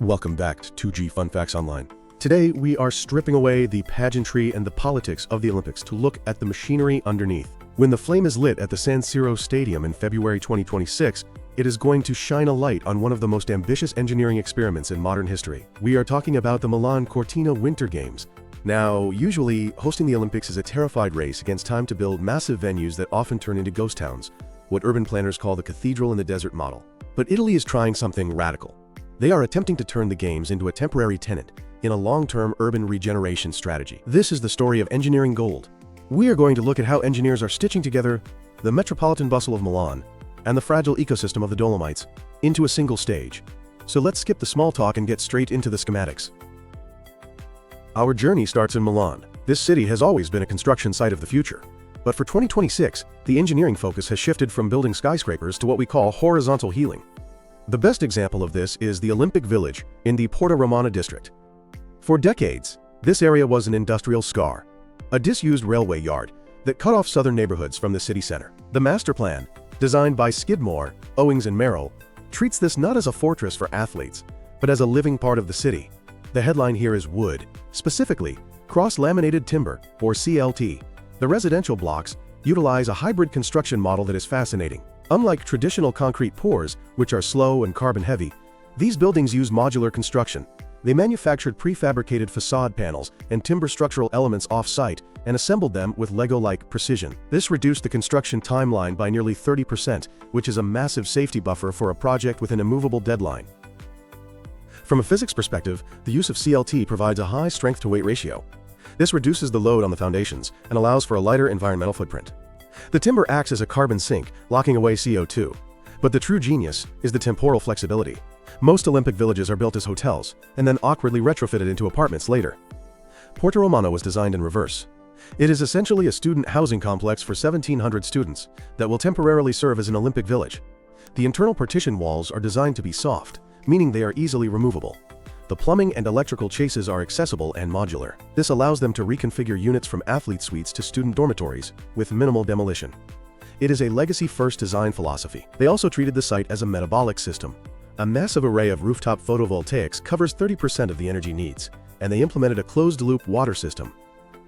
Welcome back to 2G Fun Facts Online. Today, we are stripping away the pageantry and the politics of the Olympics to look at the machinery underneath. When the flame is lit at the San Siro Stadium in February 2026, it is going to shine a light on one of the most ambitious engineering experiments in modern history. We are talking about the Milan-Cortina Winter Games. Now, usually, hosting the Olympics is a terrified race against time to build massive venues that often turn into ghost towns, what urban planners call the cathedral in the desert model. But Italy is trying something radical. They are attempting to turn the games into a temporary tenant in a long-term urban regeneration strategy. This is the story of engineering gold. We are going to look at how engineers are stitching together the metropolitan bustle of Milan and the fragile ecosystem of the Dolomites into a single stage. So let's skip the small talk and get straight into the schematics. Our journey starts in Milan. This city has always been a construction site of the future. But for 2026, the engineering focus has shifted from building skyscrapers to what we call horizontal healing. The best example of this is the Olympic Village in the Porta Romana district. For decades, this area was an industrial scar, a disused railway yard that cut off southern neighborhoods from the city center. The master plan, designed by Skidmore, Owings and Merrill, treats this not as a fortress for athletes, but as a living part of the city. The headline here is wood, specifically Cross-Laminated Timber, or CLT. The residential blocks utilize a hybrid construction model that is fascinating. Unlike traditional concrete pours, which are slow and carbon-heavy, these buildings use modular construction. They manufactured prefabricated facade panels and timber structural elements off-site and assembled them with Lego-like precision. This reduced the construction timeline by nearly 30%, which is a massive safety buffer for a project with an immovable deadline. From a physics perspective, the use of CLT provides a high strength-to-weight ratio. This reduces the load on the foundations and allows for a lighter environmental footprint. The timber acts as a carbon sink, locking away CO2. But the true genius is the temporal flexibility. Most Olympic villages are built as hotels, and then awkwardly retrofitted into apartments later. Porta Romana was designed in reverse. It is essentially a student housing complex for 1,700 students that will temporarily serve as an Olympic village. The internal partition walls are designed to be soft, meaning they are easily removable. The plumbing and electrical chases are accessible and modular. This allows them to reconfigure units from athlete suites to student dormitories with minimal demolition. It is a legacy-first design philosophy. They also treated the site as a metabolic system. A massive array of rooftop photovoltaics covers 30% of the energy needs, and they implemented a closed-loop water system.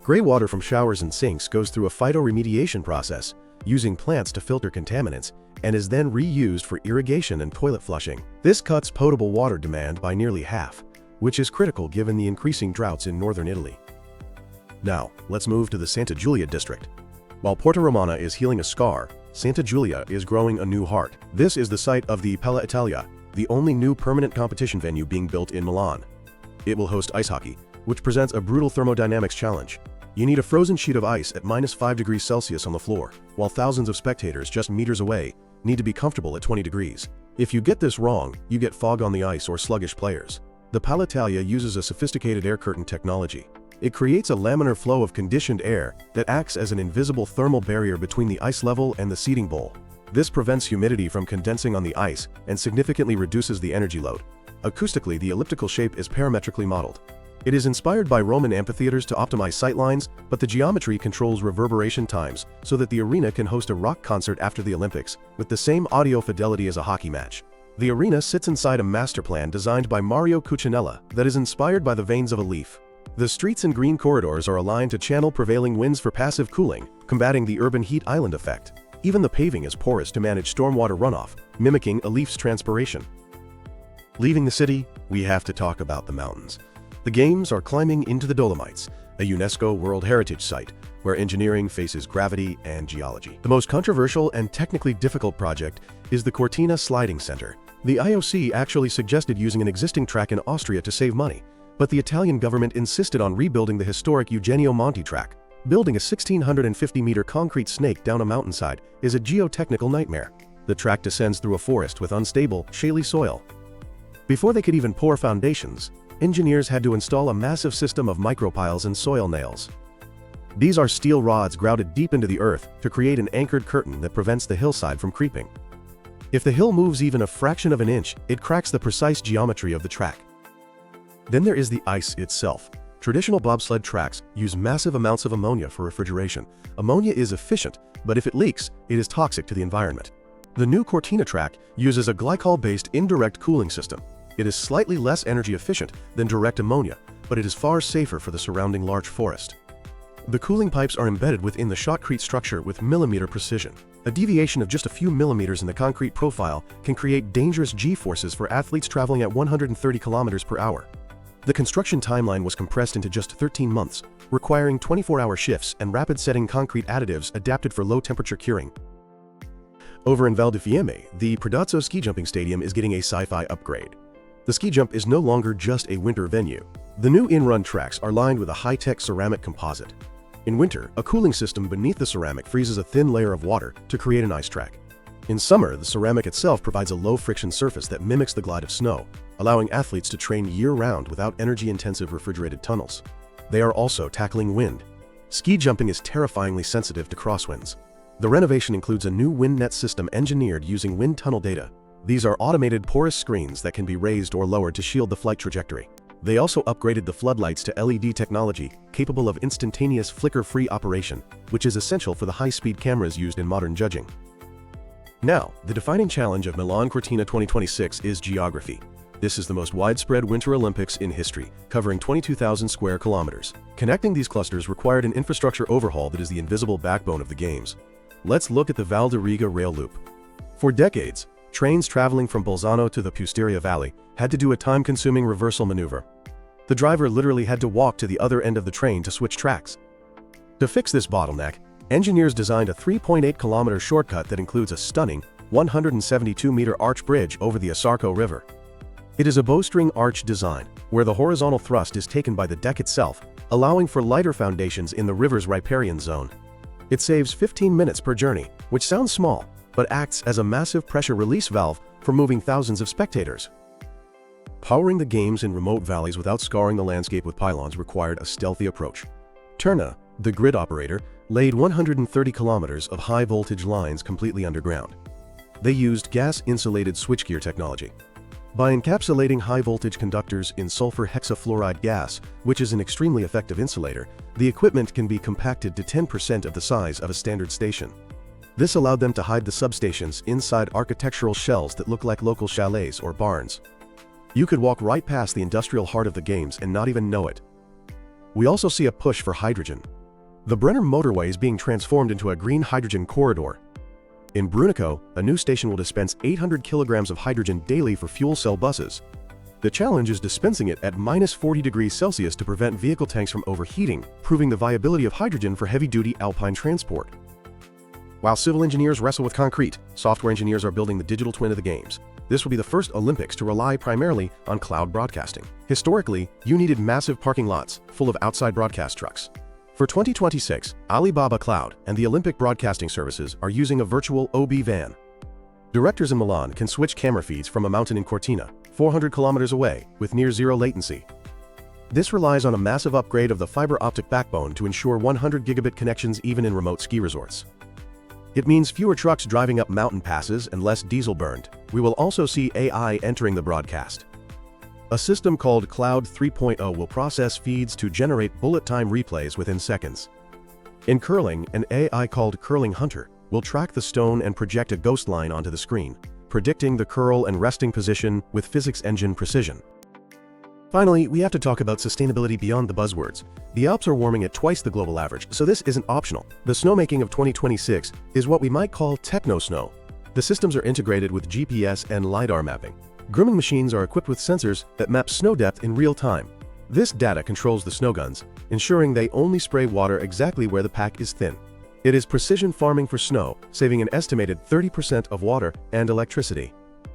Gray water from showers and sinks goes through a phytoremediation process, using plants to filter contaminants, and is then reused for irrigation and toilet flushing. This cuts potable water demand by nearly half, which is critical given the increasing droughts in northern Italy. Now, let's move to the Santa Giulia district. While Porta Romana is healing a scar, Santa Giulia is growing a new heart. This is the site of the PalaItalia, the only new permanent competition venue being built in Milan. It will host ice hockey, which presents a brutal thermodynamics challenge. You need a frozen sheet of ice at -5°C on the floor, while thousands of spectators just meters away need to be comfortable at 20 degrees. If you get this wrong, you get fog on the ice or sluggish players. The PalaItalia uses a sophisticated air curtain technology. It creates a laminar flow of conditioned air that acts as an invisible thermal barrier between the ice level and the seating bowl. This prevents humidity from condensing on the ice and significantly reduces the energy load. Acoustically, the elliptical shape is parametrically modeled. It is inspired by Roman amphitheaters to optimize sightlines, but the geometry controls reverberation times so that the arena can host a rock concert after the Olympics with the same audio fidelity as a hockey match. The arena sits inside a master plan designed by Mario Cucinella that is inspired by the veins of a leaf. The streets and green corridors are aligned to channel prevailing winds for passive cooling, combating the urban heat island effect. Even the paving is porous to manage stormwater runoff, mimicking a leaf's transpiration. Leaving the city, we have to talk about the mountains. The games are climbing into the Dolomites, a UNESCO World Heritage Site, where engineering faces gravity and geology. The most controversial and technically difficult project is the Cortina Sliding Centre. The IOC actually suggested using an existing track in Austria to save money, but the Italian government insisted on rebuilding the historic Eugenio Monti track. Building a 1,650-meter concrete snake down a mountainside is a geotechnical nightmare. The track descends through a forest with unstable, shaly soil. Before they could even pour foundations, engineers had to install a massive system of micropiles and soil nails. These are steel rods grouted deep into the earth to create an anchored curtain that prevents the hillside from creeping. If the hill moves even a fraction of an inch, it cracks the precise geometry of the track. Then there is the ice itself. Traditional bobsled tracks use massive amounts of ammonia for refrigeration. Ammonia is efficient, but if it leaks, it is toxic to the environment. The new Cortina track uses a glycol-based indirect cooling system. It is slightly less energy efficient than direct ammonia, but it is far safer for the surrounding large forest. The cooling pipes are embedded within the shotcrete structure with millimeter precision. A deviation of just a few millimeters in the concrete profile can create dangerous G-forces for athletes traveling at 130 kilometers per hour. The construction timeline was compressed into just 13 months, requiring 24-hour shifts and rapid-setting concrete additives adapted for low-temperature curing. Over in Val di Fiemme, the Predazzo ski jumping stadium is getting a sci-fi upgrade. The ski jump is no longer just a winter venue. The new in-run tracks are lined with a high-tech ceramic composite. In winter, a cooling system beneath the ceramic freezes a thin layer of water to create an ice track. In summer, the ceramic itself provides a low-friction surface that mimics the glide of snow, allowing athletes to train year-round without energy-intensive refrigerated tunnels. They are also tackling wind. Ski jumping is terrifyingly sensitive to crosswinds. The renovation includes a new wind net system engineered using wind tunnel data. These are automated porous screens that can be raised or lowered to shield the flight trajectory. They also upgraded the floodlights to LED technology, capable of instantaneous flicker-free operation, which is essential for the high-speed cameras used in modern judging. Now, the defining challenge of Milan-Cortina 2026 is geography. This is the most widespread Winter Olympics in history, covering 22,000 square kilometers. Connecting these clusters required an infrastructure overhaul that is the invisible backbone of the Games. Let's look at the Val di Riga rail loop. For decades, trains traveling from Bolzano to the Pusteria Valley had to do a time-consuming reversal maneuver. The driver literally had to walk to the other end of the train to switch tracks. To fix this bottleneck, engineers designed a 3.8-kilometer shortcut that includes a stunning 172-meter arch bridge over the Asarco River. It is a bowstring arch design, where the horizontal thrust is taken by the deck itself, allowing for lighter foundations in the river's riparian zone. It saves 15 minutes per journey, which sounds small, but acts as a massive pressure release valve for moving thousands of spectators. Powering the Games in remote valleys without scarring the landscape with pylons required a stealthy approach. Terna, the grid operator, laid 130 kilometers of high-voltage lines completely underground. They used gas-insulated switchgear technology. By encapsulating high-voltage conductors in sulfur hexafluoride gas, which is an extremely effective insulator, the equipment can be compacted to 10% of the size of a standard station. This allowed them to hide the substations inside architectural shells that look like local chalets or barns. You could walk right past the industrial heart of the Games and not even know it. We also see a push for hydrogen. The Brenner motorway is being transformed into a green hydrogen corridor. In Brunico, a new station will dispense 800 kilograms of hydrogen daily for fuel cell buses. The challenge is dispensing it at minus 40 degrees Celsius to prevent vehicle tanks from overheating, proving the viability of hydrogen for heavy-duty alpine transport. While civil engineers wrestle with concrete, software engineers are building the digital twin of the Games. This will be the first Olympics to rely primarily on cloud broadcasting. Historically, you needed massive parking lots full of outside broadcast trucks. For 2026, Alibaba Cloud and the Olympic Broadcasting Services are using a virtual OB van. Directors in Milan can switch camera feeds from a mountain in Cortina, 400 kilometers away, with near-zero latency. This relies on a massive upgrade of the fiber optic backbone to ensure 100 gigabit connections even in remote ski resorts. It means fewer trucks driving up mountain passes and less diesel burned. We will also see AI entering the broadcast. A system called Cloud 3.0 will process feeds to generate bullet time replays within seconds. In curling, an AI called Curling Hunter will track the stone and project a ghost line onto the screen, predicting the curl and resting position with physics engine precision. Finally, we have to talk about sustainability beyond the buzzwords. The Alps are warming at twice the global average, so this isn't optional. The snowmaking of 2026 is what we might call techno-snow. The systems are integrated with GPS and LiDAR mapping. Grooming machines are equipped with sensors that map snow depth in real time. This data controls the snow guns, ensuring they only spray water exactly where the pack is thin. It is precision farming for snow, saving an estimated 30% of water and electricity.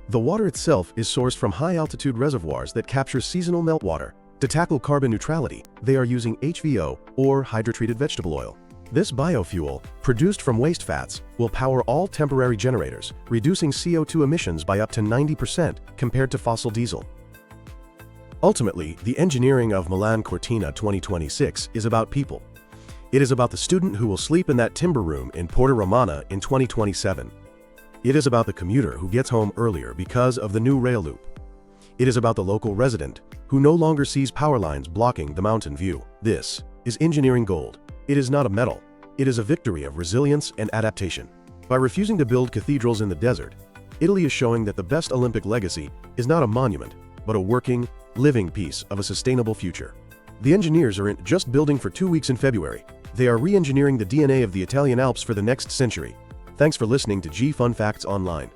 The water itself is sourced from high-altitude reservoirs that capture seasonal meltwater. To tackle carbon neutrality, they are using HVO, or hydrotreated vegetable oil. This biofuel, produced from waste fats, will power all temporary generators, reducing CO2 emissions by up to 90% compared to fossil diesel. Ultimately, the engineering of Milan-Cortina 2026 is about people. It is about the student who will sleep in that timber room in Porta Romana in 2027. It is about the commuter who gets home earlier because of the new rail loop. It is about the local resident who no longer sees power lines blocking the mountain view. This is engineering gold. It is not a medal. It is a victory of resilience and adaptation. By refusing to build cathedrals in the desert, Italy is showing that the best Olympic legacy is not a monument, but a working, living piece of a sustainable future. The engineers aren't just building for 2 weeks in February. They are re-engineering the DNA of the Italian Alps for the next century. Thanks for listening to G Fun Facts Online.